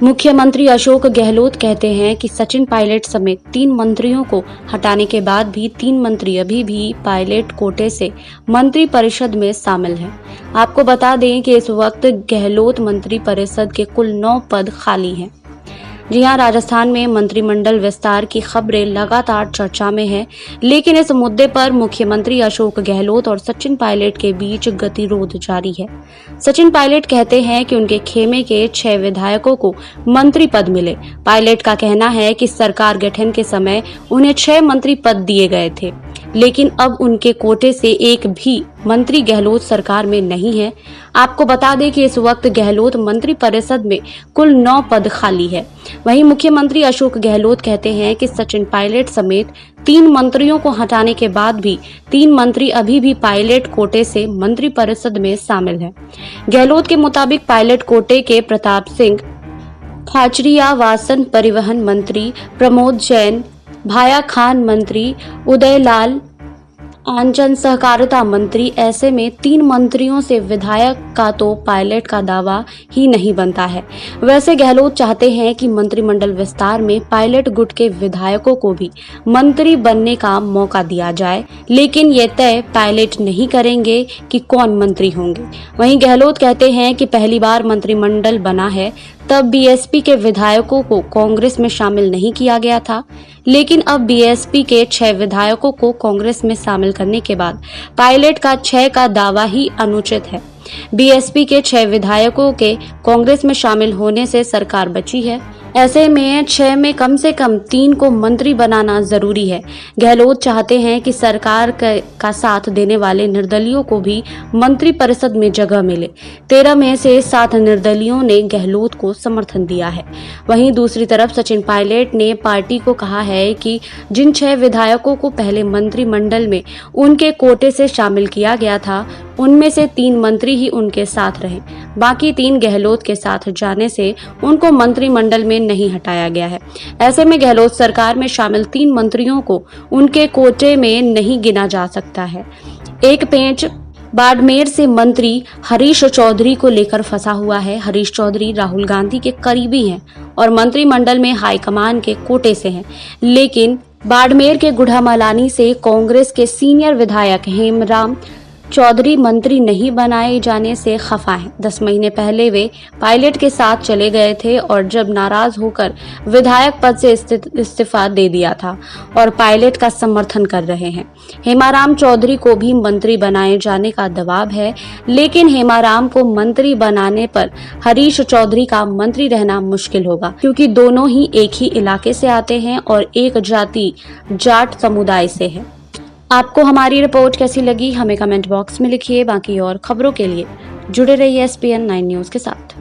मुख्यमंत्री अशोक गहलोत कहते हैं कि सचिन पायलट समेत 3 मंत्रियों को हटाने के बाद भी 3 मंत्री अभी भी पायलट कोटे से मंत्री परिषद में शामिल हैं। आपको बता दें कि इस वक्त गहलोत मंत्री परिषद के कुल 9 पद खाली हैं। जी हां, राजस्थान में मंत्रिमंडल विस्तार की खबरें लगातार चर्चा में है, लेकिन इस मुद्दे पर मुख्यमंत्री अशोक गहलोत और सचिन पायलट के बीच गतिरोध जारी है। सचिन पायलट कहते हैं कि उनके खेमे के 6 विधायकों को मंत्री पद मिले। पायलट का कहना है कि सरकार गठन के समय उन्हें 6 मंत्री पद दिए गए थे, लेकिन अब उनके कोटे से एक भी मंत्री गहलोत सरकार में नहीं है। आपको बता दें कि इस वक्त गहलोत मंत्री परिषद में कुल 9 पद खाली है। वहीं मुख्यमंत्री अशोक गहलोत कहते हैं कि सचिन पायलट समेत 3 मंत्रियों को हटाने के बाद भी 3 मंत्री अभी भी पायलट कोटे से मंत्री परिषद में शामिल हैं। गहलोत के मुताबिक पायलट कोटे के प्रताप सिंह खाचरिया वासन परिवहन मंत्री, प्रमोद जैन भाया खान मंत्री, उदयलाल आंचन सहकारिता मंत्री, ऐसे में 3 मंत्रियों से विधायक का तो पायलट का दावा ही नहीं बनता है। वैसे गहलोत चाहते हैं कि मंत्रिमंडल विस्तार में पायलट गुट के विधायकों को भी मंत्री बनने का मौका दिया जाए, लेकिन ये तय पायलट नहीं करेंगे कि कौन मंत्री होंगे। वहीं गहलोत कहते हैं कि पहली बार मंत्रिमंडल बना है तब बीएसपी के विधायकों को कांग्रेस में शामिल नहीं किया गया था, लेकिन अब बीएसपी के 6 विधायकों को कांग्रेस में शामिल करने के बाद पायलट का 6 का दावा ही अनुचित है। बीएसपी के 6 विधायकों के कांग्रेस में शामिल होने से सरकार बची है। ऐसे में 6 में कम से कम 3 को मंत्री बनाना जरूरी है। गहलोत चाहते हैं कि सरकार का साथ देने वाले निर्दलियों को भी मंत्री परिषद में जगह मिले। 13 में से 7 निर्दलियों ने गहलोत को समर्थन दिया है। वहीं दूसरी तरफ सचिन पायलट ने पार्टी को कहा है कि जिन 6 विधायकों को पहले मंत्रिमंडल में उनके कोटे से शामिल किया गया था, उनमें से 3 मंत्री ही उनके साथ रहे। बाकी 3 गहलोत के साथ जाने से उनको मंत्रिमंडल में नहीं हटाया गया है। ऐसे में गहलोत सरकार में शामिल 3 मंत्रियों को उनके कोटे में नहीं गिना जा सकता है। एक पेंच बाड़मेर से मंत्री हरीश चौधरी को लेकर फंसा हुआ है। हरीश चौधरी राहुल गांधी के करीबी हैं और मंत्रिमंडल में हाईकमान के कोटे से हैं, लेकिन बाड़मेर के गुढ़ामलानी से कांग्रेस के सीनियर विधायक हेमराम चौधरी मंत्री नहीं बनाए जाने से खफा हैं। 10 महीने पहले वे पायलट के साथ चले गए थे और जब नाराज होकर विधायक पद से इस्तीफा दे दिया था और पायलट का समर्थन कर रहे हैं। हेमाराम चौधरी को भी मंत्री बनाए जाने का दबाव है, लेकिन हेमाराम को मंत्री बनाने पर हरीश चौधरी का मंत्री रहना मुश्किल होगा, क्योंकि दोनों ही एक ही इलाके से आते हैं और एक जाति जाट समुदाय से है। आपको हमारी रिपोर्ट कैसी लगी हमें कमेंट बॉक्स में लिखिए। बाकी और खबरों के लिए जुड़े रहिए SPN 9 न्यूज के साथ।